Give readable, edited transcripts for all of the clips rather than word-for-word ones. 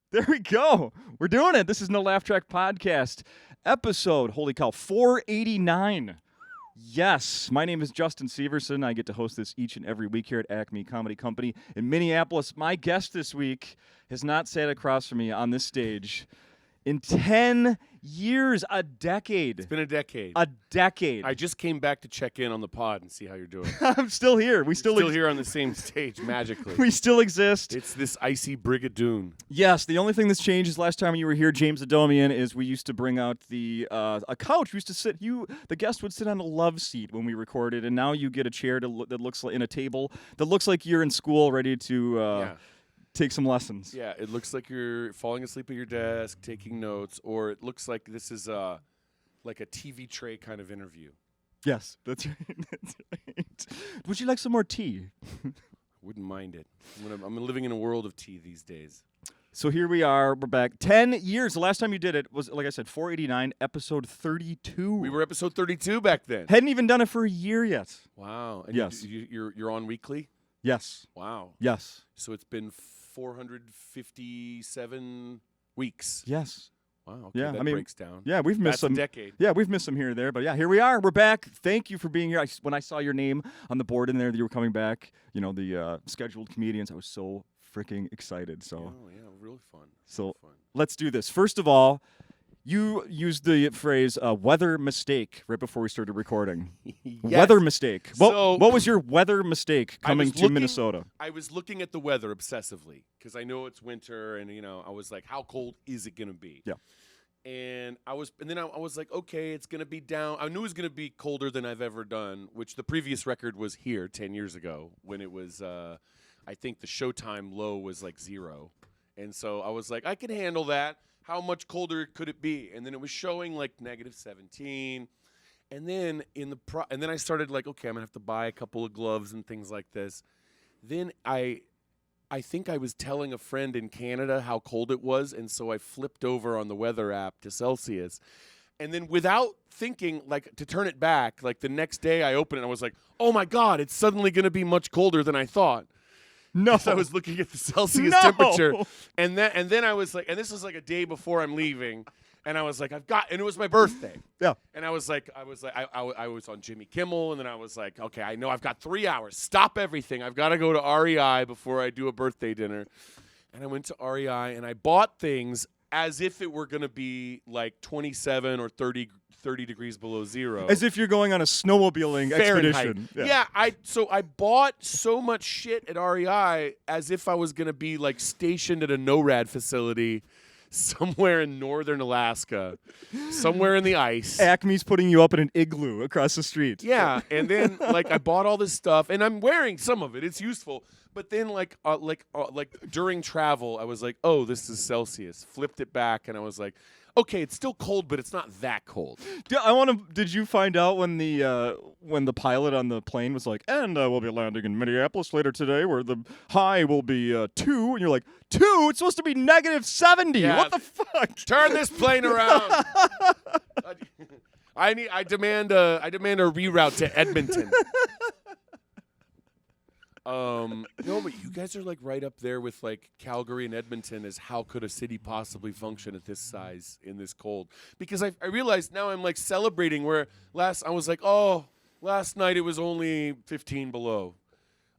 There we go. We're doing it. This is No Laugh Track Podcast, episode, holy cow, 489. Yes, my name is Justin Severson. I get to host this each and every week here at Acme Comedy Company in Minneapolis. My guest this week has not sat across from me on this stage in 10 years, a decade. It's been a decade. A decade. I just came back to check in on the pod and see how you're doing. I'm still here. We still here on the same stage magically. We still exist. It's this icy Brigadoon. Yes, the only thing that's changed is last time you were here, James Adomian, is we used to bring out a couch. We used to sit. The guest would sit on a love seat when we recorded, and now you get a chair that looks like in a table that looks like you're in school, ready to take some lessons. Yeah, it looks like you're falling asleep at your desk, taking notes, or it looks like this is like a TV tray kind of interview. Yes, that's right. That's right. Would you like some more tea? Wouldn't mind it. I'm living in a world of tea these days. So here we are. We're back. 10 years. The last time you did it was, like I said, 489, episode 32. We were episode 32 back then. Hadn't even done it for a year yet. Wow. And yes. You're on weekly? Yes. Wow. Yes. So it's been 457 weeks. Yes. Wow. Okay, yeah. that breaks down. Yeah, we've missed some. A decade. Yeah, we've missed some here and there, but yeah, here we are. We're back. Thank you for being here. When I saw your name on the board in there that you were coming back, the scheduled comedians, I was so freaking excited. So. Oh yeah, really fun. So let's do this. First of all, you used the phrase weather mistake right before we started recording. Yes. Weather mistake. So, what was your weather mistake coming to Minnesota? I was looking at the weather obsessively because I know it's winter, and I was like, how cold is it going to be? Yeah. And I was like, okay, it's going to be down. I knew it was going to be colder than I've ever done, which the previous record was here 10 years ago when it was, I think the showtime low was like 0. And so I was like, I can handle that. How much colder could it be? And then it was showing like -17. And then and then I started like, okay, I'm gonna have to buy a couple of gloves and things like this. Then I think I was telling a friend in Canada how cold it was, and so I flipped over on the weather app to Celsius. And then without thinking, like, to turn it back, like the next day I opened it and I was like, oh my God, it's suddenly gonna be much colder than I thought. No. So I was looking at the Celsius temperature, and then I was like, and this was like a day before I'm leaving, and I was like, and it was my birthday. Yeah. And I was like, I was on Jimmy Kimmel, and then I was like, okay, I know I've got 3 hours. Stop everything. I've got to go to REI before I do a birthday dinner. And I went to REI, and I bought things as if it were going to be like 27 or 30 degrees below 0. As if you're going on a snowmobiling expedition. Yeah. I bought so much shit at REI as if I was going to be like stationed at a NORAD facility somewhere in northern Alaska, somewhere in the ice. Acme's putting you up in an igloo across the street. Yeah, and then like I bought all this stuff, and I'm wearing some of it. It's useful. But then like during travel, I was like, oh, this is Celsius. Flipped it back, and I was like, okay, it's still cold, but it's not that cold. Did you find out when the pilot on the plane was like, and we'll be landing in Minneapolis later today, where the high will be 2, and you're like, 2? It's supposed to be -70. Yeah. What the fuck? Turn this plane around. I demand a reroute to Edmonton. No, but you guys are like right up there with like Calgary and Edmonton as how could a city possibly function at this size in this cold? Because I realized now I'm like celebrating where I was like, oh, last night it was only 15 below.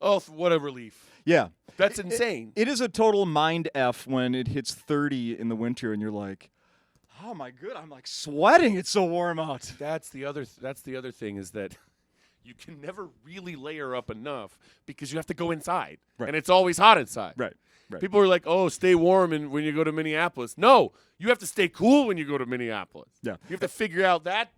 Oh, what a relief. Yeah. That's insane. It is a total mind F when it hits 30 in the winter and you're like, oh my God, I'm like sweating. It's so warm out. That's the other thing is that you can never really layer up enough because you have to go inside. Right. And it's always hot inside. Right. People are like, oh, stay warm when you go to Minneapolis. No, you have to stay cool when you go to Minneapolis. Yeah. You have to figure out that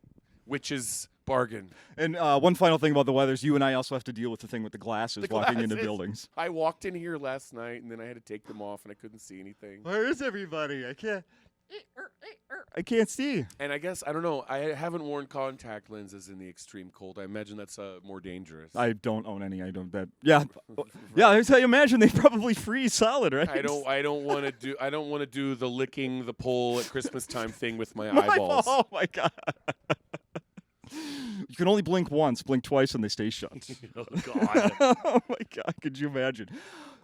witch's bargain. And one final thing about the weather is you and I also have to deal with the thing with the glasses walking into buildings. I walked in here last night, and then I had to take them off, and I couldn't see anything. Where is everybody? I can't see. And I guess, I don't know, I haven't worn contact lenses in the extreme cold. I imagine that's more dangerous. I don't own any. I don't bet. Yeah. Yeah, I imagine they probably freeze solid, right? I don't want to do the licking the pole at Christmas time thing with my eyeballs. Oh my God. You can only blink once, blink twice, and they stay shut. Oh God. Oh my God, could you imagine?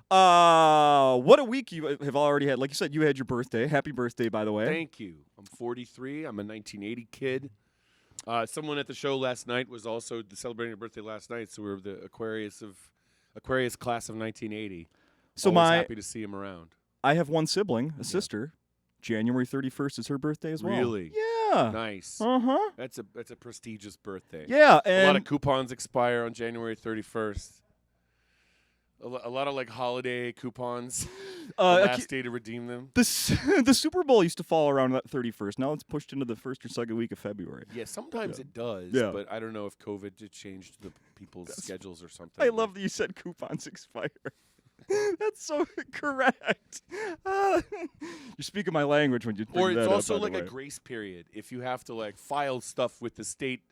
What a week you have already had. Like you said, you had your birthday. Happy birthday, by the way. Thank you. I'm 43. I'm a 1980 kid. Someone at the show last night was also celebrating a birthday last night, so we were the Aquarius class of 1980. So Always happy to see him around. I have one sibling, a sister. January 31st is her birthday as well. Really? Yeah. Nice. Uh-huh. That's a prestigious birthday. Yeah, a and lot of coupons expire on January 31st. A lot of like holiday coupons. The last day to redeem them. The Super Bowl used to fall around that 31st. Now it's pushed into the first or second week of February. Yeah, sometimes it does. Yeah. But I don't know if COVID did change the people's schedules or something. I love that you said coupons expire. That's so correct. You're speaking my language when you bring Or it's that also up, by like the a way. grace period if you have to like file stuff with the state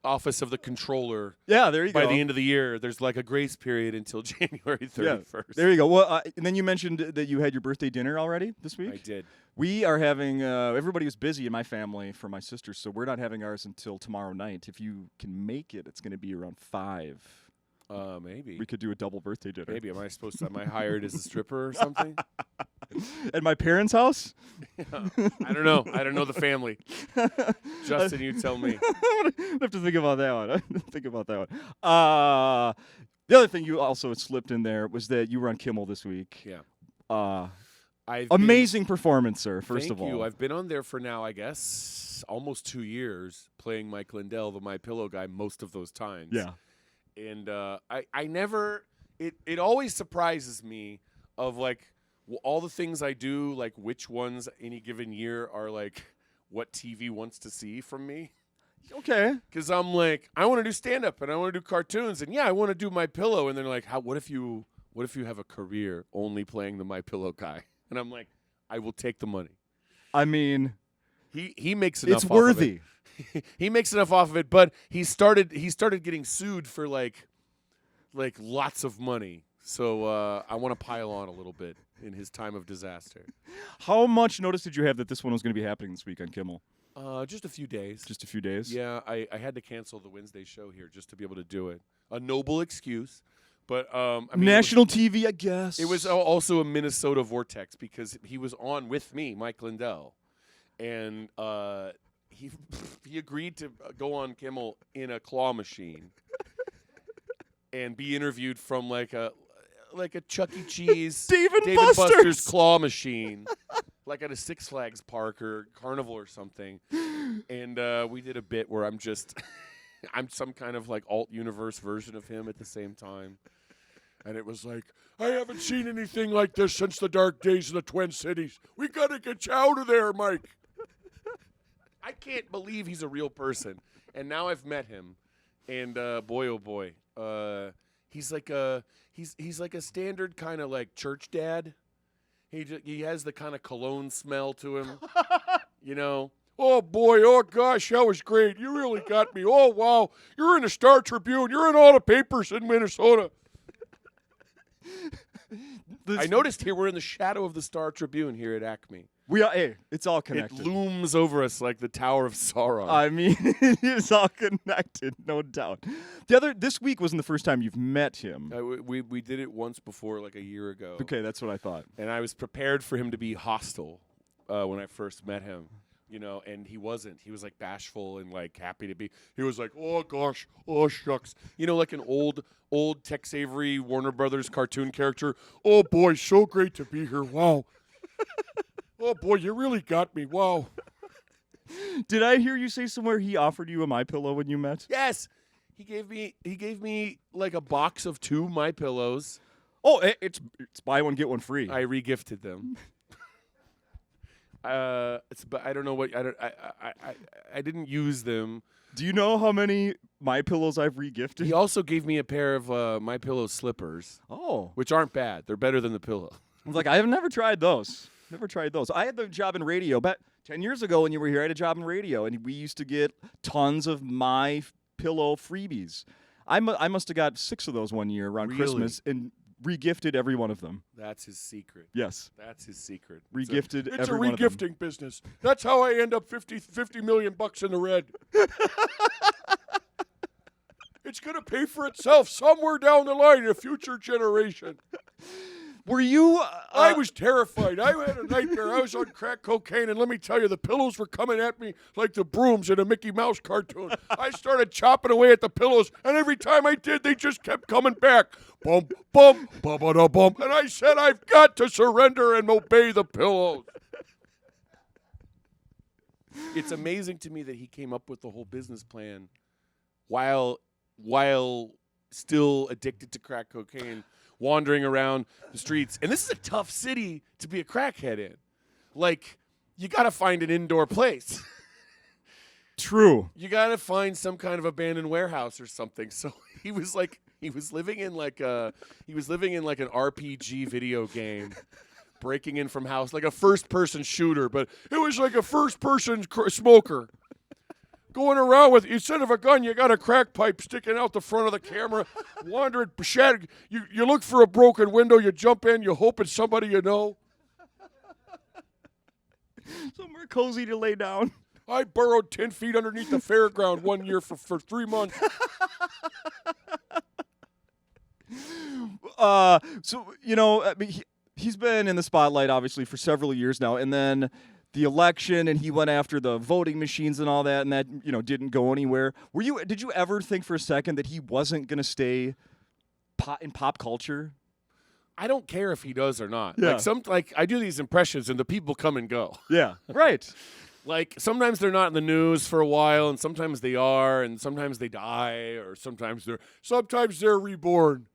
office of the controller. Yeah, there you By go. the end of the year, there's like a grace period until January 31st. Yeah, there you go. Well, and then you mentioned that you had your birthday dinner already this week. I did. We are having. Everybody was busy in my family for my sister, so we're not having ours until tomorrow night. If you can make it, it's going to be around 5. Maybe. We could do a double birthday dinner. Maybe. Am I hired as a stripper or something? At my parents' house? I don't know. I don't know the family. Justin, you tell me. I have to think about that one. The other thing you also slipped in there was that you were on Kimmel this week. Yeah. Amazing performance, sir, first of all. Thank you. I've been on there for now, I guess, almost 2 years, playing Mike Lindel, the My Pillow guy, most of those times. Yeah. And I never – it always surprises me of, like, all the things I do, like which ones any given year are, like, what TV wants to see from me. Okay. Because I'm like, I want to do stand-up and I want to do cartoons. And, yeah, I want to do My Pillow. And they're like, what if you have a career only playing the My Pillow guy? And I'm like, I will take the money. I mean – He makes enough it's off worthy. of it. He makes enough off of it, but he started getting sued for like lots of money. So I want to pile on a little bit in his time of disaster. How much notice did you have that this one was going to be happening this week on Kimmel? Just a few days. Just a few days? Yeah, I had to cancel the Wednesday show here just to be able to do it. A noble excuse, but I mean, national TV, I guess. It was also a Minnesota vortex because he was on with me, Mike Lindell, and he agreed to go on Kimmel in a claw machine and be interviewed from like a Chuck E. Cheese Dave and Buster's Buster's claw machine, like at a Six Flags park or carnival or something. And we did a bit where I'm some kind of like alt universe version of him at the same time. And it was like, I haven't seen anything like this since the dark days of the Twin Cities. We gotta get you out of there, Mike. I can't believe he's a real person. And now I've met him, and boy, oh boy, he's like a standard kind of like church dad. He has the kind of cologne smell to him, you know. Oh boy, oh gosh, that was great. You really got me. Oh wow, you're in the Star Tribune. You're in all the papers in Minnesota. I noticed here we're in the shadow of the Star Tribune here at Acme. We are. Hey, it's all connected. It looms over us like the Tower of Sauron. I mean, it's all connected, no doubt. This week wasn't the first time you've met him. We did it once before, like a year ago. Okay, that's what I thought. And I was prepared for him to be hostile when I first met him, you know, and he wasn't. He was like bashful and like happy to be. He was like, oh gosh, oh shucks, you know, like an old Tex Avery Warner Brothers cartoon character. Oh boy, so great to be here. Wow. Oh boy, you really got me. Wow. Did I hear you say somewhere he offered you a MyPillow when you met? Yes. He gave me like a box of 2 MyPillows. Oh, it's buy one get one free. I regifted them. But I don't know what I didn't use them. Do you know how many MyPillows I've regifted? He also gave me a pair of MyPillow slippers. Oh, which aren't bad. They're better than the pillow. I was like, I have never tried those. I had the job in radio. About 10 years ago when you were here, I had a job in radio, and we used to get tons of MyPillow freebies. I must have got 6 of those one year around Christmas and regifted every one of them. That's his secret. Yes. That's his secret. Regifted it's every a one of them. regifting business. That's how I end up $50 million in the red. It's going to pay for itself somewhere down the line in a future generation. Were you? I was terrified. I had a nightmare. I was on crack cocaine, and let me tell you, the pillows were coming at me like the brooms in a Mickey Mouse cartoon. I started chopping away at the pillows, and every time I did, they just kept coming back. Bump, bump, bump, and I said, I've got to surrender and obey the pillows. It's amazing to me that he came up with the whole business plan while still addicted to crack cocaine, wandering around the streets. And this is a tough city to be a crackhead in. Like, you got to find an indoor place. True. You got to find some kind of abandoned warehouse or something. So he was living in like an RPG video game, breaking in from house, like a first-person shooter, but it was like a first-person smoker. Going around with, instead of a gun, you got a crack pipe sticking out the front of the camera, wandering, shattered. You look for a broken window, you jump in, you hope it's somebody you know. Somewhere cozy to lay down. I burrowed 10 feet underneath the fairground one year for 3 months. So, you know, I mean, he's been in the spotlight, obviously, for several years now, and then the election, and he went after the voting machines and all that, and that, you know, didn't go anywhere. Did you ever think for a second that he wasn't going to stay in pop culture? I don't care if he does or not. Yeah. Like I do these impressions, and the people come and go. Yeah, right. Like, sometimes they're not in the news for a while, and sometimes they are, and sometimes they die, or sometimes they're reborn.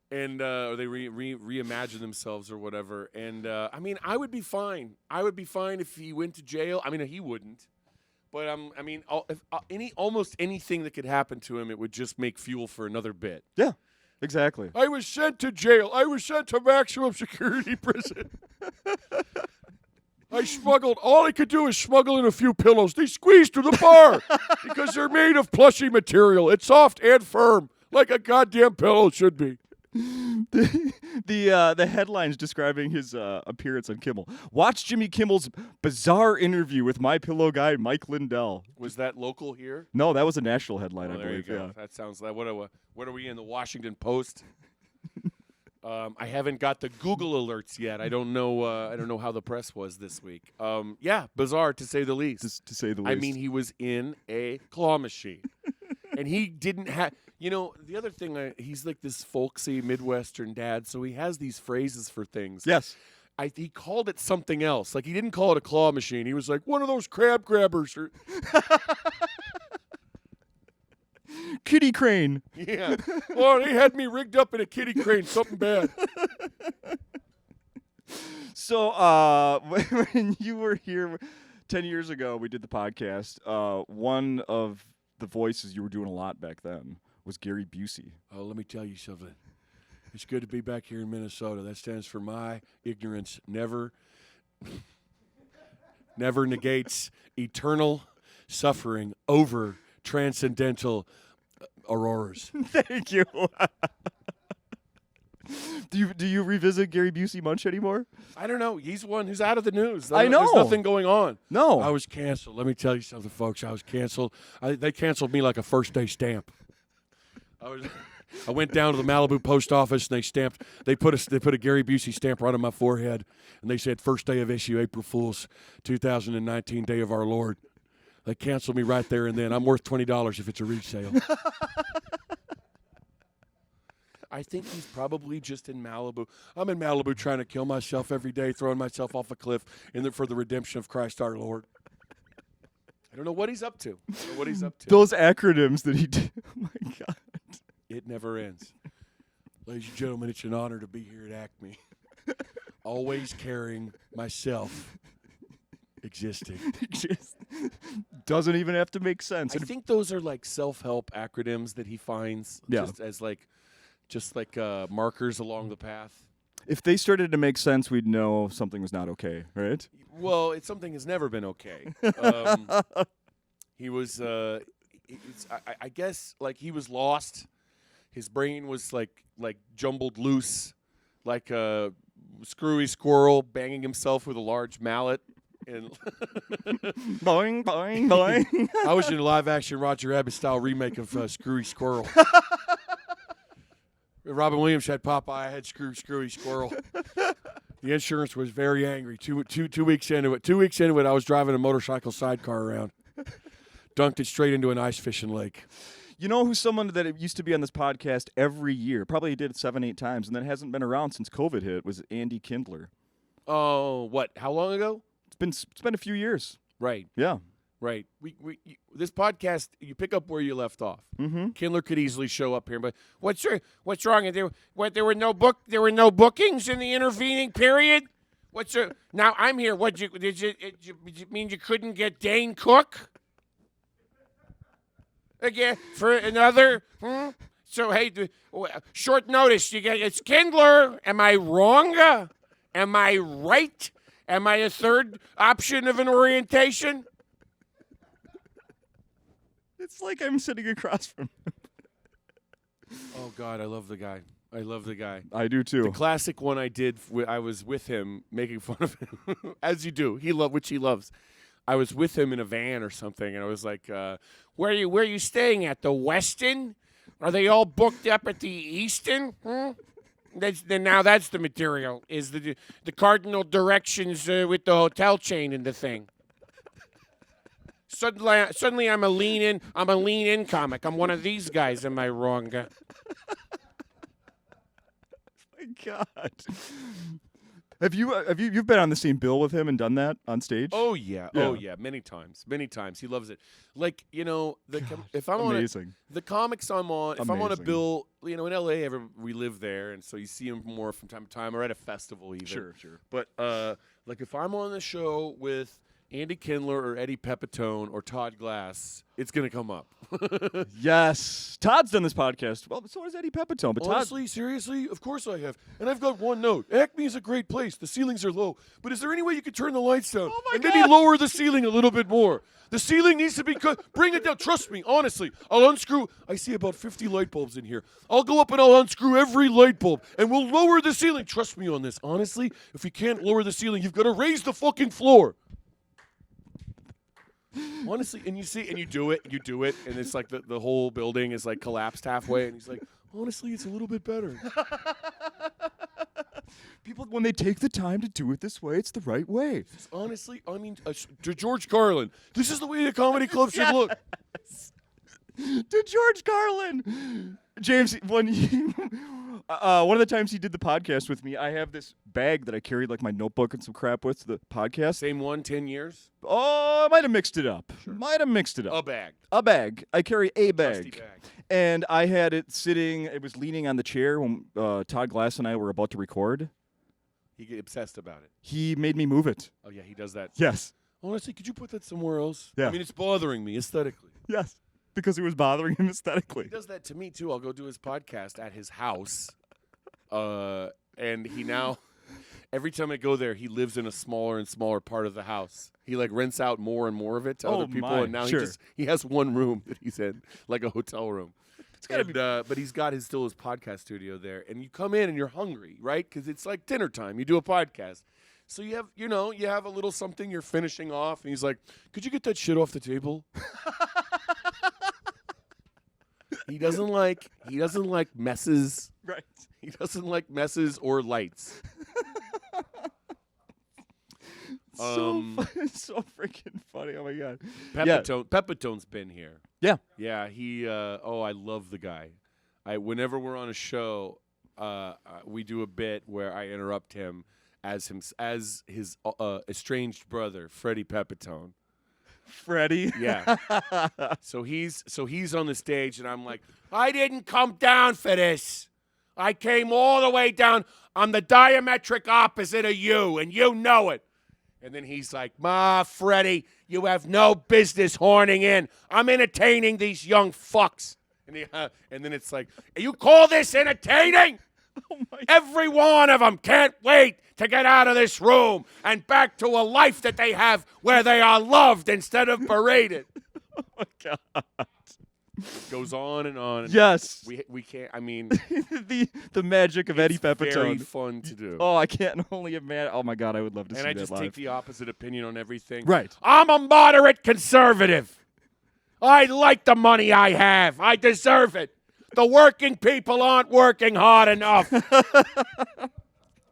And or they reimagine themselves or whatever. And I mean, I would be fine. I would be fine if he went to jail. I mean, he wouldn't. But I mean, almost anything that could happen to him, it would just make fuel for another bit. Yeah, exactly. I was sent to jail. I was sent to maximum security prison. I smuggled. All I could do is smuggle in a few pillows. They squeeze through the bar because they're made of plushy material. It's soft and firm, like a goddamn pillow should be. The headlines describing his appearance on Kimmel. Watch Jimmy Kimmel's bizarre interview with My Pillow guy Mike Lindel. Was that local here? No, that was a national headline, I There believe. you go. Yeah. That sounds like what are we in, the Washington Post? I haven't got the Google alerts yet. I don't know how the press was this week. Yeah, bizarre to say the least. To say the least. I mean, he was in a claw machine, and he didn't have. You know, the other thing, he's like this folksy Midwestern dad, so he has these phrases for things. Yes. He called it something else. Like, he didn't call it a claw machine. He was like, one of those crab grabbers. Or Kitty crane. yeah. Well, they had me rigged up in a kitty crane, something bad. So, when you were here 10 years ago, we did the podcast. One of the voices you were doing a lot back then was Gary Busey. Oh, let me tell you something. It's good to be back here in Minnesota. That stands for my ignorance never negates eternal suffering over transcendental auroras. Thank you. Do you revisit Gary Busey much anymore? I don't know. He's one who's out of the news. I know. There's nothing going on. No. I was canceled. Let me tell you something, folks. I was canceled. They canceled me like a first-day stamp. I went down to the Malibu post office, and they put a Gary Busey stamp right on my forehead, and they said, first day of issue, April Fool's 2019, day of our Lord. They canceled me right there and then. I'm worth $20 if it's a resale. I think he's probably just in Malibu. I'm in Malibu trying to kill myself every day, throwing myself off a cliff for the redemption of Christ our Lord. I don't know what he's up to. Those acronyms that he did. Oh, my God. It never ends. Ladies and gentlemen, it's an honor to be here at Acme. Always carrying myself existing. Just doesn't even have to make sense. I think those are like self-help acronyms that he finds just like markers along the path. If they started to make sense, we'd know something was not okay, right? Well, something has never been okay. He was, I guess, like he was lost. His brain was like jumbled loose, like a screwy squirrel banging himself with a large mallet. And boing, boing, boing. I was in a live-action Roger Rabbit style remake of Screwy Squirrel. Robin Williams had Popeye. I had Screwy Squirrel. The insurance was very angry. Two weeks into it. 2 weeks into it, I was driving a motorcycle sidecar around. Dunked it straight into an ice fishing lake. You know who's someone that used to be on this podcast every year? Probably did it 7-8 times, and then hasn't been around since COVID hit. Was Andy Kindler? Oh, what? How long ago? It's been a few years. Right. Yeah. Right. This podcast, you pick up where you left off. Mm-hmm. Kindler could easily show up here, but what's wrong? There were no bookings in the intervening period. Now I'm here. Did you mean you couldn't get Dane Cook again for another? So hey, short notice. It's Kindler. Am I wrong? Am I right? Am I a third option of an orientation? It's like I'm sitting across from him. Oh, God, I love the guy. I do, too. The classic one I did, I was with him making fun of him, as you do, which he loves. I was with him in a van or something, and I was like, where are you staying at, the Westin? Are they all booked up at the Easton? Now that's the material, is the cardinal directions with the hotel chain and the thing. Suddenly I'm a lean-in comic. I'm one of these guys. Am I wrong? My God. You've been on the same bill with him and done that on stage? Oh yeah. Many times. He loves it. Like if I'm amazing. on the comics I'm on, if I'm on a Amazing. bill, in LA, we live there, and so you see him more from time to time, or at a festival even. Sure. But like if I'm on the show with Andy Kindler or Eddie Pepitone or Todd Glass, it's gonna come up. Yes. Todd's done this podcast. Well, so has Eddie Pepitone. But Honestly, seriously, of course I have. And I've got one note. Acme is a great place. The ceilings are low. But is there any way you could turn the lights down and maybe lower the ceiling a little bit more? The ceiling needs to be cut. Bring it down. Trust me, honestly. I'll unscrew. I see about 50 light bulbs in here. I'll go up and I'll unscrew every light bulb. And we'll lower the ceiling. Trust me on this. Honestly, if you can't lower the ceiling, you've got to raise the fucking floor. Honestly, and you do it, and it's like the whole building is like collapsed halfway, and he's like, honestly, it's a little bit better. people, when they take the time to do it this way, it's the right way. Honestly, I mean, to George Carlin, this is the way a comedy club should look. To George Carlin. James, one of the times he did the podcast with me, I have this bag that I carried like my notebook and some crap with to the podcast. Same one, 10 years? Oh, I might have mixed it up. Sure. A bag. A bag. I carry a Dusty bag. bag. And I had it sitting, it was leaning on the chair when Todd Glass and I were about to record. He get obsessed about it. He made me move it. Oh, yeah, he does that. Yes. Honestly, could you put that somewhere else? Yeah. I mean, it's bothering me aesthetically. Yes. Because it was bothering him aesthetically. He does that to me, too. I'll go do his podcast at his house. And he now, every time I go there, he lives in a smaller and smaller part of the house. He like rents out more and more of it to other people, my. and now Sure. he has one room that he's in, like a hotel room. It's gotta And, but he's got still his podcast studio there, and you come in and you're hungry, right? Because it's like dinner time. You do a podcast, so you have a little something you're finishing off, and he's like, "Could you get that shit off the table?" He doesn't like messes. Right. He doesn't like messes or lights. So freaking funny. Oh, my God. Pepitone's been here. Yeah. Yeah, he I love the guy. Whenever we're on a show, we do a bit where I interrupt him as his estranged brother, Freddie Pepitone. Freddie. Yeah. So he's on the stage, and I'm like, I didn't come down for this. I came all the way down. I'm the diametric opposite of you, and you know it. And then he's like, Freddie, you have no business horning in. I'm entertaining these young fucks. And then it's like, you call this entertaining? Oh my Every one of them can't wait to get out of this room and back to a life that they have where they are loved instead of berated. Oh my God. Goes on and on. Yes. We can't. I mean, the magic of Eddie Pepitone. Very fun to do. Oh, I can't only imagine. Oh my God, I would love to see that And I just live. take the opposite opinion on everything. Right. I'm a moderate conservative. I like the money I have. I deserve it. The working people aren't working hard enough.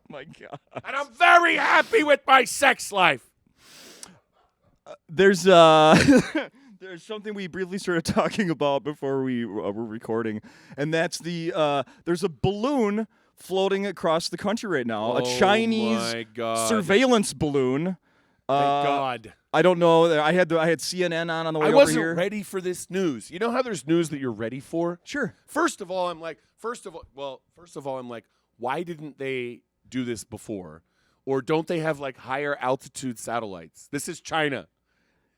My God. And I'm very happy with my sex life. There's there's something we briefly started talking about before we were recording, and that's there's a balloon floating across the country right now, a Chinese my God. surveillance balloon. Thank God. I don't know. I had CNN on the way I over wasn't here. ready for this news. You know how there's news that you're ready for? Sure. First of all, I'm like, why didn't they do this before? Or don't they have like higher altitude satellites? This is China.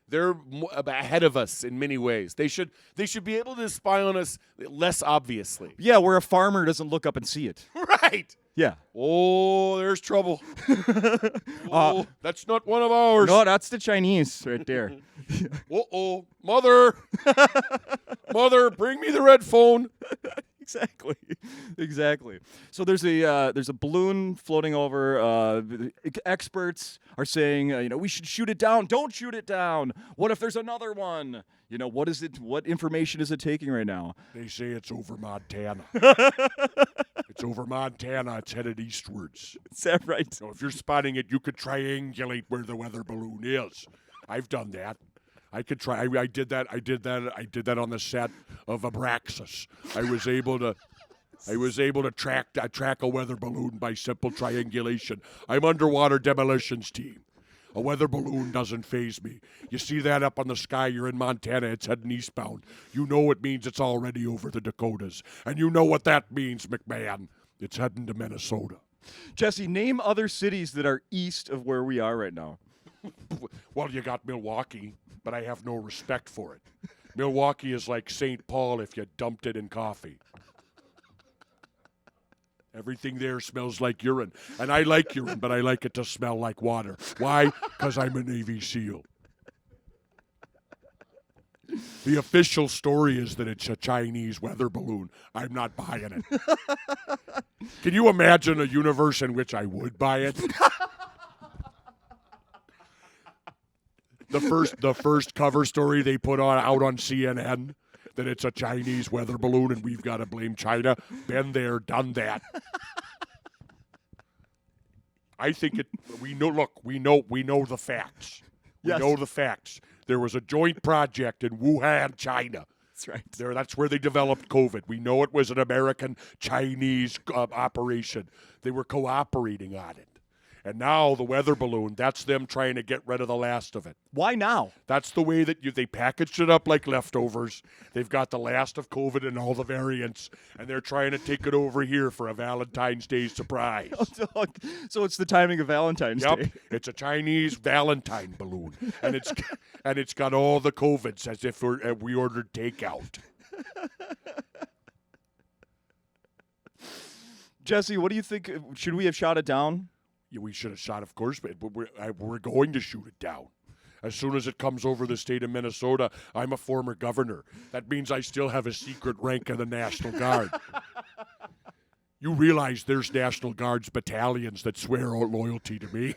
They're ahead of us in many ways. They should be able to spy on us less obviously. Yeah, where a farmer doesn't look up and see it. Right. Yeah. Oh, there's trouble. That's not one of ours. No, that's the Chinese right there. Uh-oh. Mother. Mother, bring me the red phone. Exactly. So there's a balloon floating over. Experts are saying, we should shoot it down. Don't shoot it down. What if there's another one? What is it? What information is it taking right now? They say it's over Montana. It's over Montana. It's headed eastwards. Is that right? So if you're spotting it, you could triangulate where the weather balloon is. I've done that. I could try. I did that. I did that on the set of Abraxas. I was able to track a weather balloon by simple triangulation. I'm underwater demolitions team. A weather balloon doesn't faze me. You see that up on the sky, you're in Montana, it's heading eastbound. You know it means it's already over the Dakotas. And you know what that means, McMahon. It's heading to Minnesota. Jesse, name other cities that are east of where we are right now. Well, you got Milwaukee, but I have no respect for it. Milwaukee is like St. Paul if you dumped it in coffee. Everything there smells like urine. And I like urine, but I like it to smell like water. Why? Because I'm a Navy SEAL. The official story is that it's a Chinese weather balloon. I'm not buying it. Can you imagine a universe in which I would buy it? The first cover story they put out on CNN, that it's a Chinese weather balloon and we've got to blame China. Been there, done that. I think we know the facts. Yes. We know the facts. There was a joint project in Wuhan, China. That's right. That's where they developed COVID. We know it was an American-Chinese operation. They were cooperating on it. And now the weather balloon, that's them trying to get rid of the last of it. Why now? That's the way that they packaged it up like leftovers. They've got the last of COVID and all the variants, and they're trying to take it over here for a Valentine's Day surprise. So it's the timing of Valentine's Day. It's a Chinese Valentine balloon, and it's got all the COVIDs as if we ordered takeout. Jesse, what do you think? Should we have shot it down? Yeah, we should have shot, of course, but we're going to shoot it down. As soon as it comes over the state of Minnesota, I'm a former governor. That means I still have a secret rank in the National Guard. You realize there's National Guards battalions that swear loyalty to me?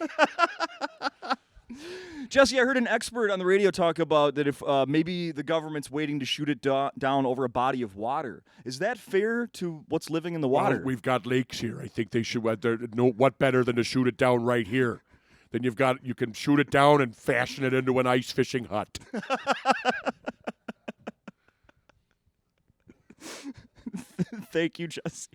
Jesse, I heard an expert on the radio talk about that if maybe the government's waiting to shoot it down over a body of water. Is that fair to what's living in the water? Well, we've got lakes here. I think they should. What better than to shoot it down right here? Then you can shoot it down and fashion it into an ice fishing hut. Thank you, Jesse.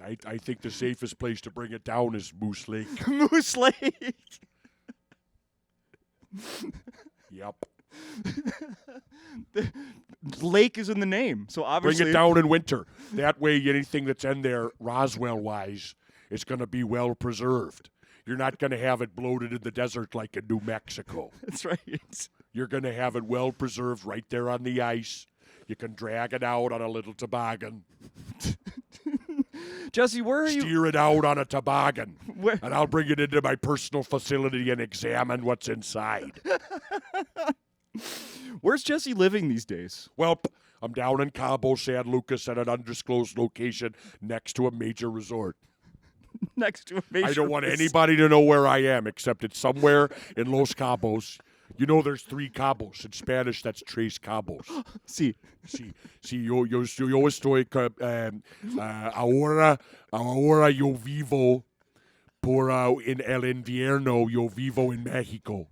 I think the safest place to bring it down is Moose Lake. Moose Lake. Yep. The lake is in the name, so obviously bring it down in winter. That way, anything that's in there, Roswell-wise, is going to be well preserved. You're not going to have it bloated in the desert like in New Mexico. That's right. You're going to have it well preserved right there on the ice. You can drag it out on a little toboggan. Jesse, where are you? Steer it out on a toboggan, Where? and I'll bring it into my personal facility and examine what's inside. Where's Jesse living these days? Well, I'm down in Cabo San Lucas at an undisclosed location next to a major resort. Next to a major I don't want resort. anybody to know where I am, except it's somewhere in Los Cabos. You know, there's 3 cabos. In Spanish, that's tres cabos. Sí. Sí, yo estoy, ahora yo vivo en el invierno, yo vivo en México,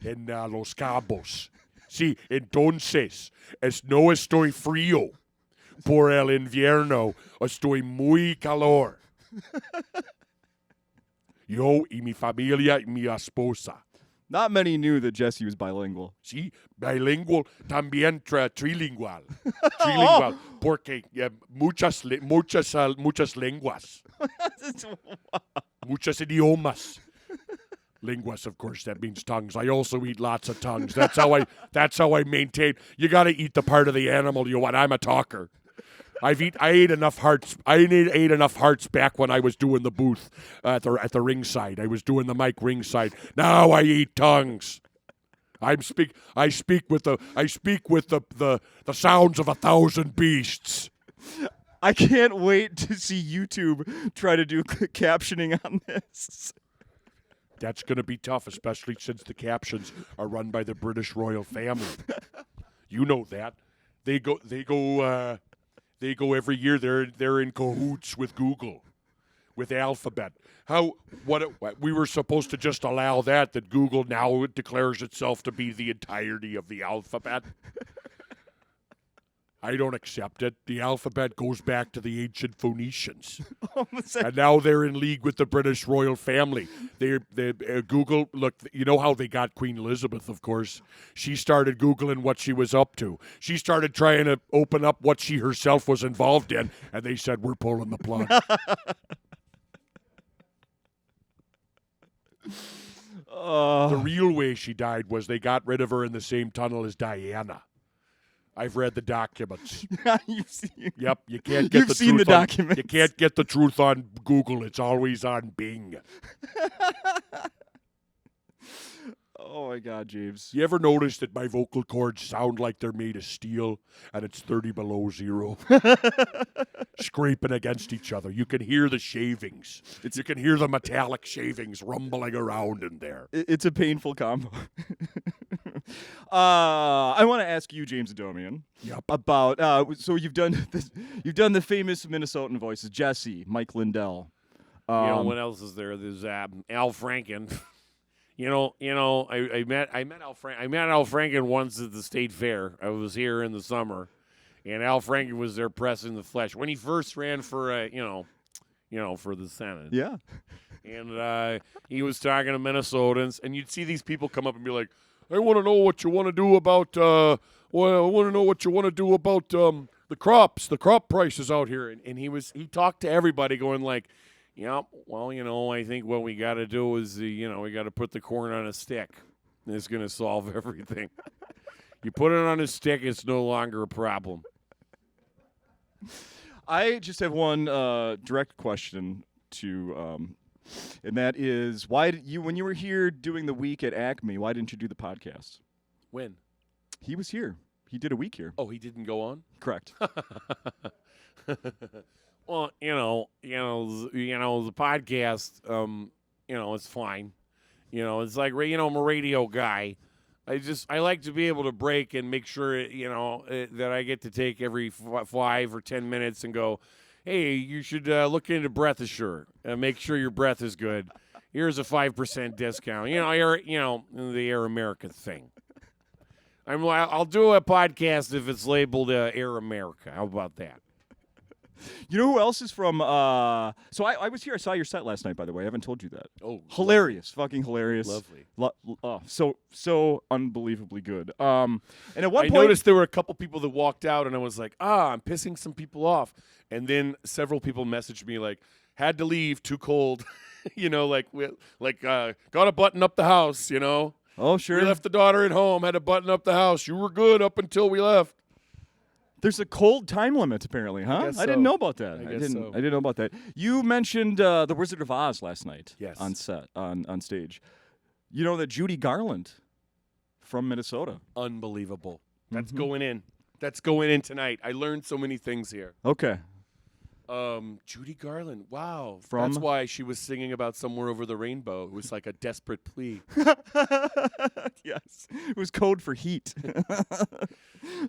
en Los Cabos. Sí, entonces, no estoy frío por el invierno, estoy muy calor. Yo y mi familia y mi esposa. Not many knew that Jesse was bilingual. Sí, bilingual, también trilingual. Trilingual, porque muchas lenguas. Muchos idiomas. Linguas, of course, that means tongues. I also eat lots of tongues. That's how I maintain. You got to eat the part of the animal you want. I'm a talker. I ate enough hearts. I ate enough hearts back when I was doing the booth at the ringside. I was doing the mic ringside. Now I eat tongues. I speak with the sounds of 1,000 beasts. I can't wait to see YouTube try to do captioning on this. That's going to be tough, especially since the captions are run by the British royal family. You know that. They go every year. They're in cahoots with Google, with Alphabet. We were supposed to just allow that Google now declares itself to be the entirety of the alphabet. I don't accept it. The alphabet goes back to the ancient Phoenicians. And now they're in league with the British royal family. Google, look, you know how they got Queen Elizabeth, of course. She started Googling what she was up to. She started trying to open up what she herself was involved in, and they said, we're pulling the plug. The real way she died was they got rid of her in the same tunnel as Diana. I've read the documents. You've seen. Yep, you can't get You've the seen truth the on, documents. You can't get the truth on Google. It's always on Bing. Oh my God, James. You ever notice that my vocal cords sound like they're made of steel and it's 30 below zero? Scraping against each other. You can hear the shavings. You can hear the metallic shavings rumbling around in there. It's a painful combo. I want to ask you, James Adomian, about so you've done the famous Minnesotan voices, Jesse, Mike Lindel. What else is there? There's Al Franken. I met Al Franken once at the state fair. I was here in the summer, and Al Franken was there pressing the flesh when he first ran for for the Senate. Yeah, and he was talking to Minnesotans, and you'd see these people come up and be like, "I want to know what you want to do about the crops, the crop prices out here." And he talked to everybody, going like, "Yeah, well, I think what we got to do is, we got to put the corn on a stick. It's going to solve everything. You put it on a stick, it's no longer a problem." I just have one direct question to, and that is, why did you, when you were here doing the week at Acme, why didn't you do the podcast? When? He was here. He did a week here. Oh, he didn't go on? Correct. Well, the podcast, it's fine. It's like, I'm a radio guy. I like to be able to break and make sure, that I get to take every 5 or 10 minutes and go, hey, you should look into Breath Assure. Make sure your breath is good. Here's a 5% discount. The Air America thing. I'll do a podcast if it's labeled Air America. How about that? You know who else is from? So I was here. I saw your set last night. By the way, I haven't told you that. Oh, hilarious! Fucking hilarious! Lovely. So unbelievably good. And at one I point, noticed there were a couple people that walked out, and I was like, I'm pissing some people off. And then several people messaged me like, had to leave, too cold. Got to button up the house. Oh sure. We left the daughter at home. Had to button up the house. You were good up until we left. There's a cold time limit, apparently, huh? I didn't know about that. I didn't know about that. You mentioned the Wizard of Oz last night. Yes. On set, on stage. You know that Judy Garland from Minnesota. Unbelievable. That's going in. That's going in tonight. I learned so many things here. Okay. Judy Garland. Wow. From? That's why she was singing about Somewhere Over the Rainbow. It was like a desperate plea. Yes. It was code for heat.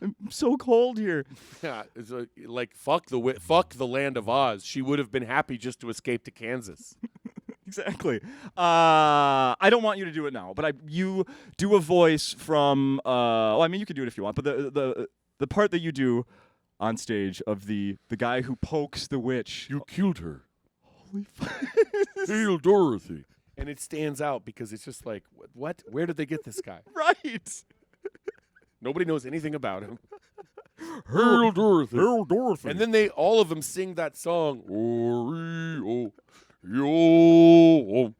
I'm so cold here. Yeah, it's like fuck the land of Oz. She would have been happy just to escape to Kansas. Exactly. I don't want you to do it now, but you do a voice from. Well, I mean, you can do it if you want, but the part that you do on stage of the guy who pokes the witch. You killed her. Holy fuck. Hail Dorothy. And it stands out because it's just like, what? Where did they get this guy? Right. Nobody knows anything about him. Hail Dorothy. Hail Dorothy. And then all of them sing that song. Oreo, yo.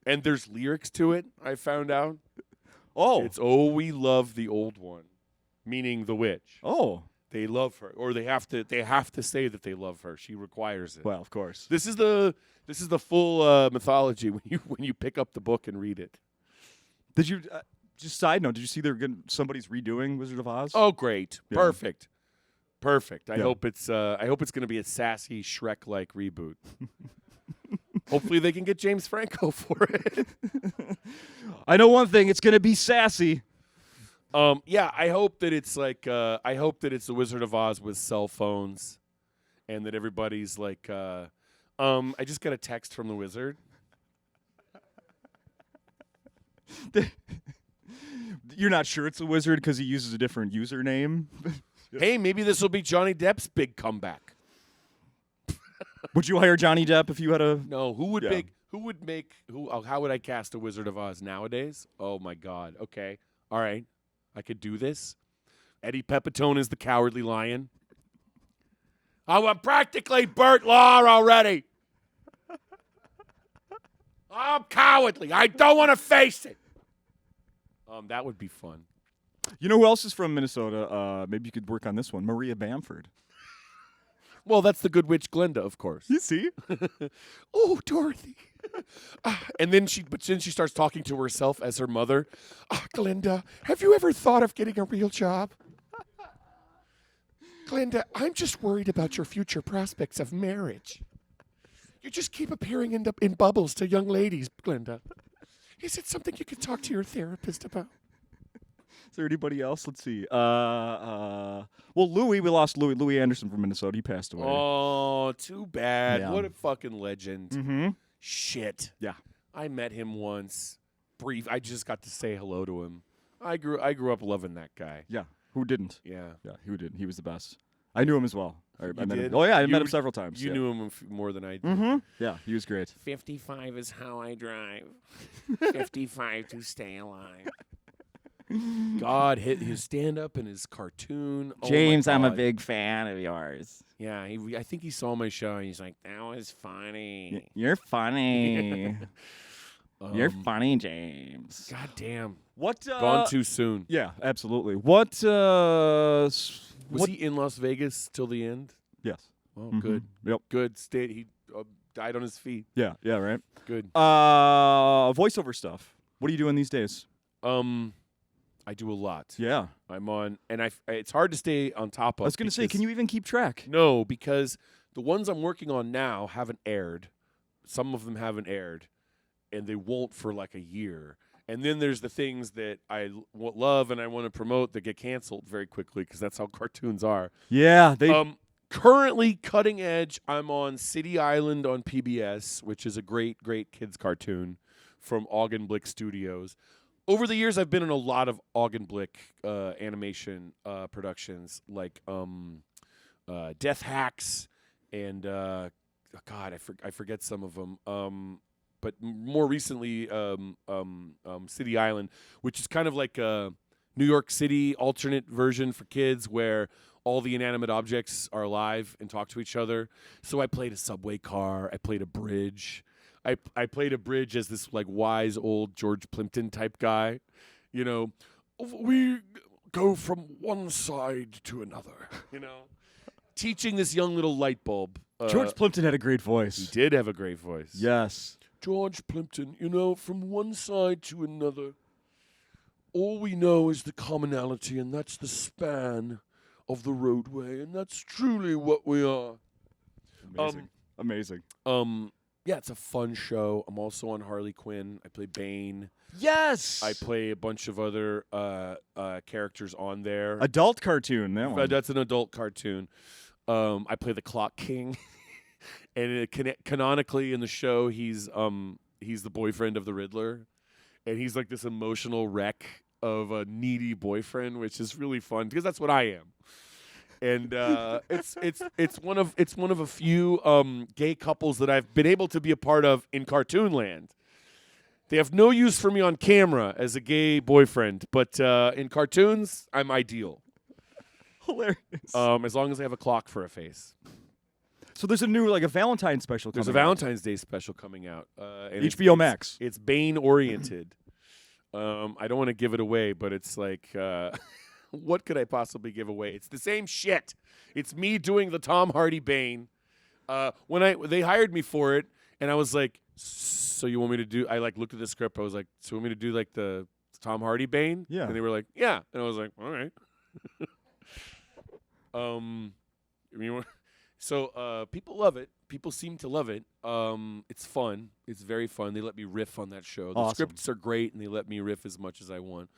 And there's lyrics to it, I found out. Oh. It's, oh, we love the old one, meaning the witch. Oh. They love her, or they have to say that they love her. She requires it. Well, of course. This is the full mythology when you pick up the book and read it. Did you? Just side note. Did you see somebody's redoing Wizard of Oz? Oh, great! Yeah. Perfect. I Yeah. hope it's going to be a sassy Shrek-like reboot. Hopefully, they can get James Franco for it. I know one thing. It's gonna be sassy. Yeah, I hope that it's like I hope that it's the Wizard of Oz with cell phones, and that everybody's like, I just got a text from the wizard. You're not sure it's a wizard because he uses a different username. Hey, maybe this will be Johnny Depp's big comeback. Would you hire Johnny Depp if you had a? No, who would Yeah. how would I cast a Wizard of Oz nowadays? Oh my God. Okay. All right. I could do this. Eddie Pepitone is the Cowardly Lion. Oh, I'm practically Burt Law already. I'm cowardly. I don't want to face it. That would be fun. You know who else is from Minnesota? Maybe you could work on this one. Maria Bamford. Well, that's the Good Witch Glinda, of course. You see? Oh, Dorothy. And then she starts talking to herself as her mother. Glinda, have you ever thought of getting a real job? Glinda, I'm just worried about your future prospects of marriage. You just keep appearing in bubbles to young ladies, Glinda. Is it something you could talk to your therapist about? Is there anybody else? Let's see. Well, Louis. We lost Louis Anderson from Minnesota. He passed away. Oh, too bad. Yeah. What a fucking legend. Mm-hmm. Shit. Yeah. I met him once. Brief. I just got to say hello to him. I grew up loving that guy. Yeah. Who didn't? Yeah. Yeah. Who didn't? He was the best. I knew him as well. I met did? him. Oh yeah, I met You- him several times. You yeah. knew him more than I did. Mm-hmm. Yeah, he was great. 55 is how I drive. 55 to stay alive. God, his stand-up and his cartoon. Oh James, my I'm a God. big fan of yours. Yeah, I think he saw my show and he's like, that was funny. You're funny. You're Um, funny, James. God damn. What? Gone too soon. Yeah, absolutely. What? Was he in Las Vegas till the end? Yes. Oh, Mhm. good. Yep. Good. He died on his feet. Yeah. Yeah. Right. Good. Voiceover stuff. What are you doing these days? I do a lot. Yeah. I'm on, and it's hard to stay on top of. I was going to say, because- can you even keep track? No, because the ones I'm working on now haven't aired. Some of them haven't aired, and they won't for like a year. And then there's the things that I love and I want to promote that get canceled very quickly because that's how cartoons are. Yeah. They. Currently, cutting edge, I'm on City Island on PBS, which is a great, great kids cartoon from Augenblick Studios. Over the years, I've been in a lot of Augenblick animation productions, like Death Hacks and God, I forget some of them. But more recently, City Island, which is kind of like a New York City alternate version for kids, where all the inanimate objects are alive and talk to each other. So I played a subway car. I played a bridge. I played a bridge as this like wise old George Plimpton type guy. You know, we go from one side to another. You know, teaching this young little light bulb. George Plimpton had a great He voice. did have a great voice. Yes. George Plimpton, you know, from one side to another, all we know is the commonality, and that's the span of the roadway, and that's truly what we are. Amazing. Yeah, it's a fun show. I'm also on Harley Quinn. I play Bane. Yes. I play a bunch of other characters on there. Adult cartoon. That one. That's an adult cartoon. I play the Clock King, and canonically in the show, he's the boyfriend of the Riddler, and he's like this emotional wreck of a needy boyfriend, which is really fun because that's what I am. And it's one of a few gay couples that I've been able to be a part of in cartoon land. They have no use for me on camera as a gay boyfriend, but in cartoons, I'm ideal. Hilarious. As long as I have a clock for a face. So there's a new a Valentine's special. There's a coming out. Valentine's Day special coming out. And HBO Max. It's Bane oriented. I don't want to give it away, but it's like, what could I possibly give away? It's the same shit. It's me doing the Tom Hardy Bane. When they hired me for it, and I was like, so you want me to do? I looked at the script. I was like, so you want me to do the Tom Hardy Bane? Yeah. And they were like, yeah. And I was like, all right. So people love it. People seem to love it. It's fun. It's very fun. They let me riff on that show. The Awesome. scripts are great, and they let me riff as much as I want.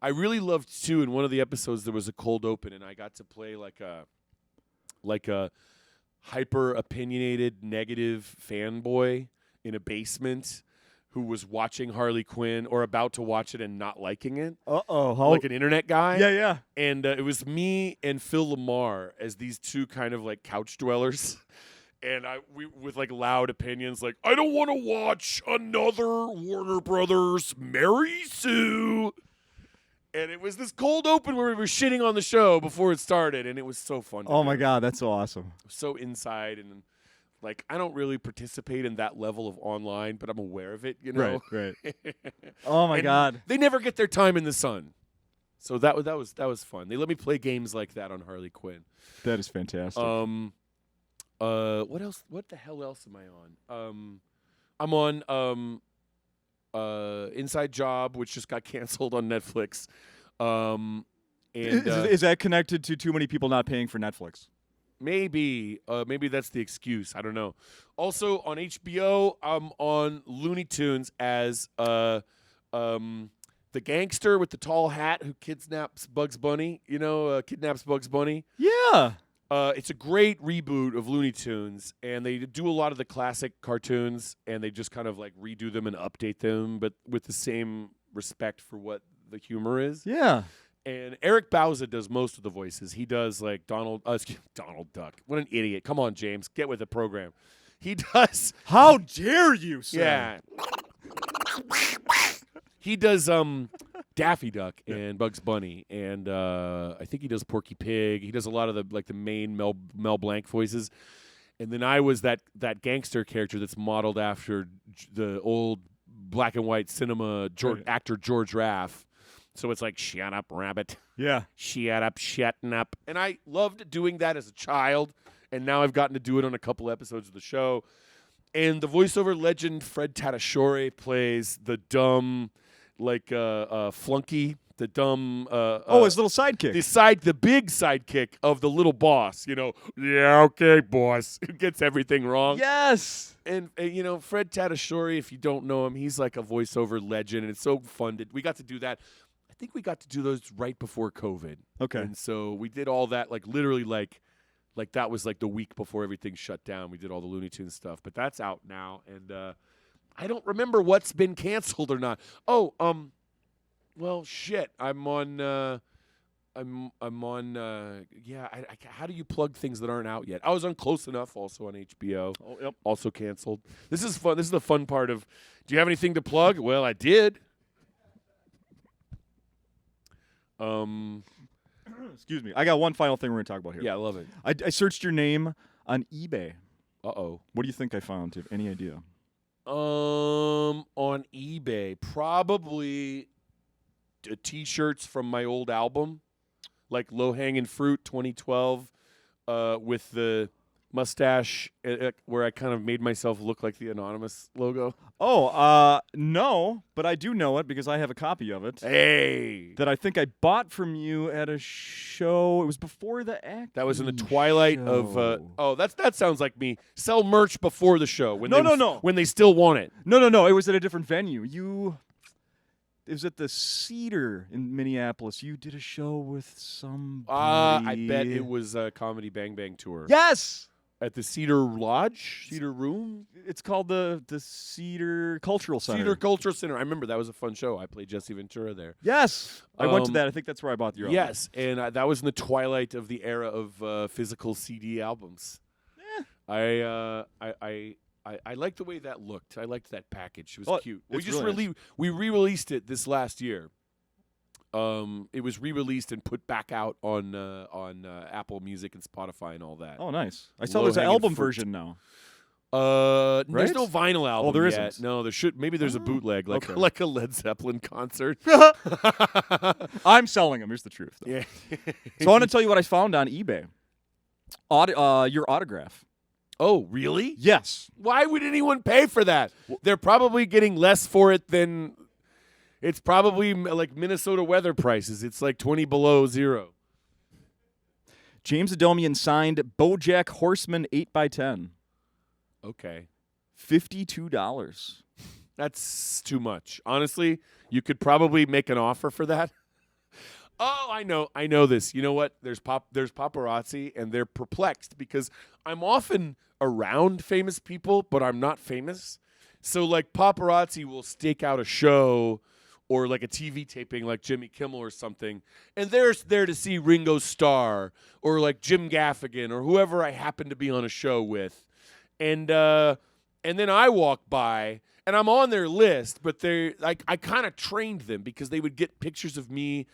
I really loved too. In one of the episodes, there was a cold open, and I got to play like a hyper opinionated, negative fanboy in a basement who was watching Harley Quinn or about to watch it and not liking it. Like an internet guy. Yeah. And it was me and Phil Lamar as these two kind of couch dwellers. And we with loud opinions I don't want to watch another Warner Brothers Mary Sue. And it was this cold open where we were shitting on the show before it started, and it was so fun. Oh my God, that's so awesome. So inside, and I don't really participate in that level of online, but I'm aware of it, you know. Right. Oh my God. They never get their time in the sun. So that was fun. They let me play games like that on Harley Quinn. That is fantastic. What else? What the hell else am I on? I'm on Inside Job, which just got canceled on Netflix. And is that connected to too many people not paying for Netflix? Maybe that's the excuse. I don't know. Also on HBO, I'm on Looney Tunes as the gangster with the tall hat who kidnaps Bugs Bunny. Kidnaps Bugs Bunny. Yeah. It's a great reboot of Looney Tunes, and they do a lot of the classic cartoons, and they just kind of redo them and update them, but with the same respect for what the humor is. Yeah. And Eric Bauza does most of the voices. He does Donald Duck. What an idiot. Come on, James. Get with the program. He does. How dare you, sir? Yeah. He does Daffy Duck and Bugs Bunny, and I think he does Porky Pig. He does a lot of the main Mel Blanc voices. And then I was that gangster character that's modeled after the old black and white cinema actor George Raff. So it's shut up, rabbit. Yeah. Shut up, shutting up. And I loved doing that as a child, and now I've gotten to do it on a couple episodes of the show. And the voiceover legend Fred Tatasciore plays the dumb, flunky, the dumb. His little sidekick. The big sidekick of the little boss. Yeah, okay, boss. Who gets everything wrong. Yes. And Fred Tatasciore, if you don't know him, he's like a voiceover legend, and it's so fun. We got to do that. I think we got to do those right before COVID. Okay. And so we did all that, literally, that was the week before everything shut down. We did all the Looney Tunes stuff, but that's out now, and I don't remember what's been canceled or not. Oh, well, shit. I'm on. How do you plug things that aren't out yet? I was on Close Enough, also on HBO. Oh, yep. Also canceled. This is fun. This is the fun part of. Do you have anything to plug? Well, I did. Excuse me. I got one final thing we're going to talk about here. Yeah, I love it. I searched your name on eBay. Uh-oh. What do you think I found? Do you have any idea? On eBay, probably T-shirts from my old album, Low Hanging Fruit 2012, with the mustache where I kind of made myself look like the Anonymous logo? Oh, no, but I do know it because I have a copy of it Hey. that I think I bought from you at a show. It was before the act. That was in the twilight of. That sounds like me. Sell merch before the show. When No. When they still want it. No. It was at a different venue. It was at the Cedar in Minneapolis. You did a show with somebody. I bet it was a Comedy Bang Bang tour. Yes. At the Cedar Lodge? Cedar Room? It's called the Cedar Cultural Center. Cedar Cultural Center. I remember that was a fun show. I played Jesse Ventura there. Yes. I went to that. I think that's where I bought your album. Yes, and that was in the twilight of the era of physical CD albums. Yeah. I liked the way that looked. I liked that package. It was cute. We it's just really nice. we re-released it this last year. It was re-released and put back out on Apple Music and Spotify and all that. Oh, nice. I saw there's an Low-hanging album fruit. version now. There's Right? no vinyl album there yet. isn't. No, there should. Maybe there's a bootleg, like okay. like a Led Zeppelin concert. I'm selling them. Here's the truth. Yeah. So I want to tell you what I found on eBay. Your autograph. Oh, really? Yes. Why would anyone pay for that? They're probably getting less for it than. It's probably like Minnesota weather prices. It's like 20 below zero. James Adomian signed BoJack Horseman 8x10. Okay. $52. That's too much. Honestly, you could probably make an offer for that. Oh, I know this. You know what? There's paparazzi, and they're perplexed because I'm often around famous people, but I'm not famous. So, like, paparazzi will stake out a show or, like, a TV taping like Jimmy Kimmel or something, and they're there to see Ringo Starr or, like, Jim Gaffigan or whoever I happen to be on a show with. And then I walk by, and I'm on their list, but they're like, I kind of trained them because they would get pictures of me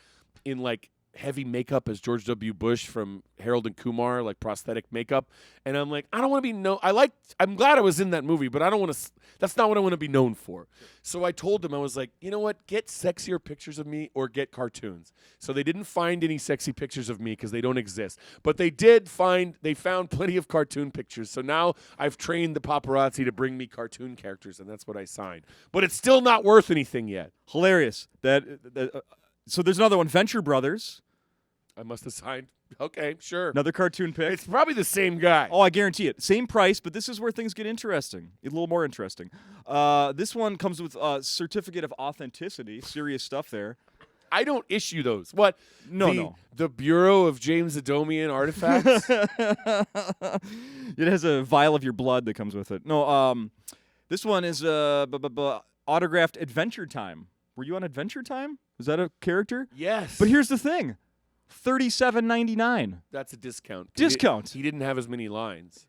in like heavy makeup as George W. Bush from Harold and Kumar, like prosthetic makeup. And I'm like, I don't want to be known. I'm glad I was in that movie, but I don't want to. That's not what I want to be known for. So I told them, I was like, you know what? Get sexier pictures of me or get cartoons. So they didn't find any sexy pictures of me because they don't exist. But they found plenty of cartoon pictures. So now I've trained the paparazzi to bring me cartoon characters, and that's what I signed. But it's still not worth anything yet. Hilarious. So there's another one, Venture Brothers. I must have signed. Okay, sure. Another cartoon pick. It's probably the same guy. Oh, I guarantee it. Same price, but this is where things get interesting. A little more interesting. This one comes with a certificate of authenticity. Serious stuff there. I don't issue those. What? No. The Bureau of James Adomian Artifacts? It has a vial of your blood that comes with it. No, this one is autographed Adventure Time. Were you on Adventure Time? Was that a character? Yes. But here's the thing. $37.99. That's a discount. Discount. He didn't have as many lines.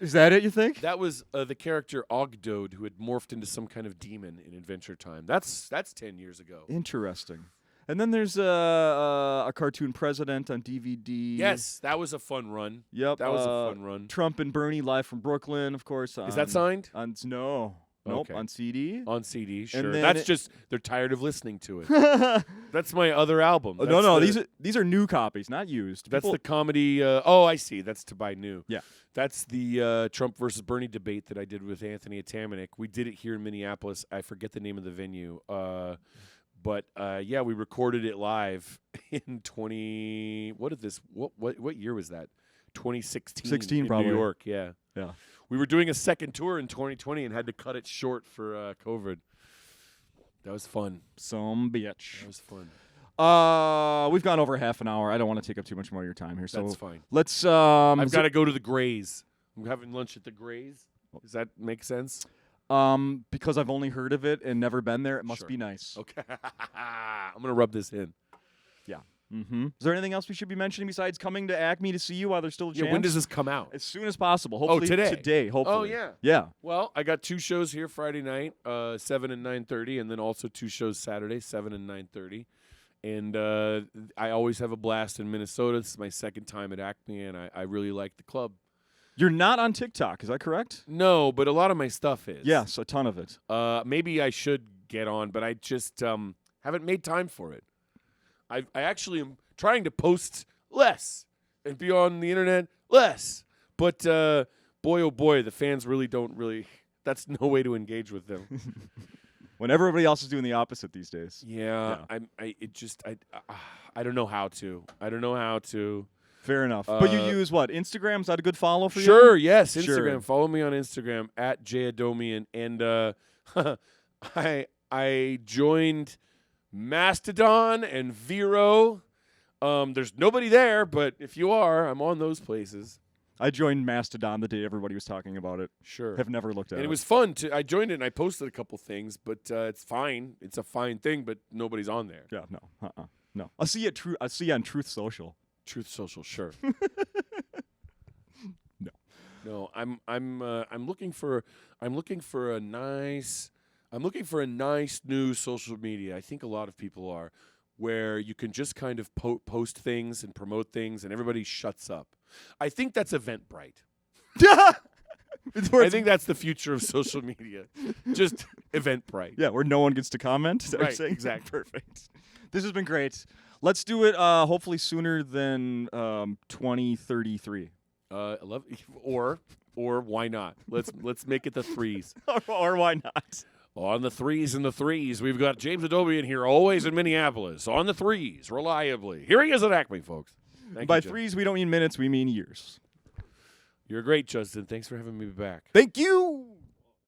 Is that it, you think? That was the character Ogdode, who had morphed into some kind of demon in Adventure Time. That's 10 years ago. Interesting. And then there's a cartoon president on DVD. Yes, that was a fun run. Yep. That was a fun run. Trump and Bernie live from Brooklyn, of course. Is that signed? No. Nope, Okay. on CD. On CD, sure. And then That's just they're tired of listening to it. That's my other album. No, That's these are new copies, not used. That's People- the comedy. I see. That's to buy new. Yeah. That's the Trump versus Bernie debate that I did with Anthony Atamanik. We did it here in Minneapolis. I forget the name of the venue. But we recorded it live in 20. What year was that? 2016. 16 in probably. New York. Yeah. Yeah. We were doing a second tour in 2020 and had to cut it short for COVID. That was fun. Some bitch. That was fun. We've gone over half an hour. I don't want to take up too much more of your time here. So That's fine. let's. I've got to go to the Grays. I'm having lunch at the Grays. Does that make sense? Because I've only heard of it and never been there, it must Sure. be nice. Okay. I'm gonna rub this in. Yeah. Mm-hmm. Is there anything else we should be mentioning besides coming to Acme to see you while there's still a chance? Yeah. When does this come out? As soon as possible. Hopefully today. Today. Hopefully. Oh yeah. Yeah. Well, I got 2 shows here Friday night, 7 and 9:30, and then also 2 shows Saturday, 7 and 9:30. And I always have a blast in Minnesota. This is my second time at Acme, and I really like the club. You're not on TikTok, is that correct? No, but a lot of my stuff is. Yes, a ton of it. Maybe I should get on, but I just haven't made time for it. I actually am trying to post less and be on the internet less, But boy, oh boy, the fans really don't really. That's no way to engage with them. When everybody else is doing the opposite these days. Yeah, I don't know how to. I don't know how to. Fair enough. But you use what? Instagram? Is that a good follow for you? Sure, yes, Instagram. Sure. Follow me on Instagram at Adomian. And I joined Mastodon and Vero. There's nobody there, but if you are, I'm on those places. I joined Mastodon the day everybody was talking about it. Sure. Have never looked at it. And it was fun to. I joined it and I posted a couple things, but it's fine. It's a fine thing, but nobody's on there. Yeah, no. No. I'll see you on Truth Social. Truth Social, sure. No. No, I'm looking for a nice new social media. I think a lot of people are, where you can just kind of post things and promote things and everybody shuts up. I think that's Eventbrite. I think that's the future of social media. Just Eventbrite. Yeah, where no one gets to comment. Is that what you're Right, saying? exactly. Perfect. This has been great. Let's do it hopefully sooner than 2033. I love, or why not? Let's make it the threes. Or why not? On the threes and the threes, we've got James Adomian here, always in Minneapolis. On the threes, reliably. Here he is at Acme, folks. Thank By you, Jim. threes, we don't mean minutes, we mean years. You're great, Justin. Thanks for having me back. Thank you.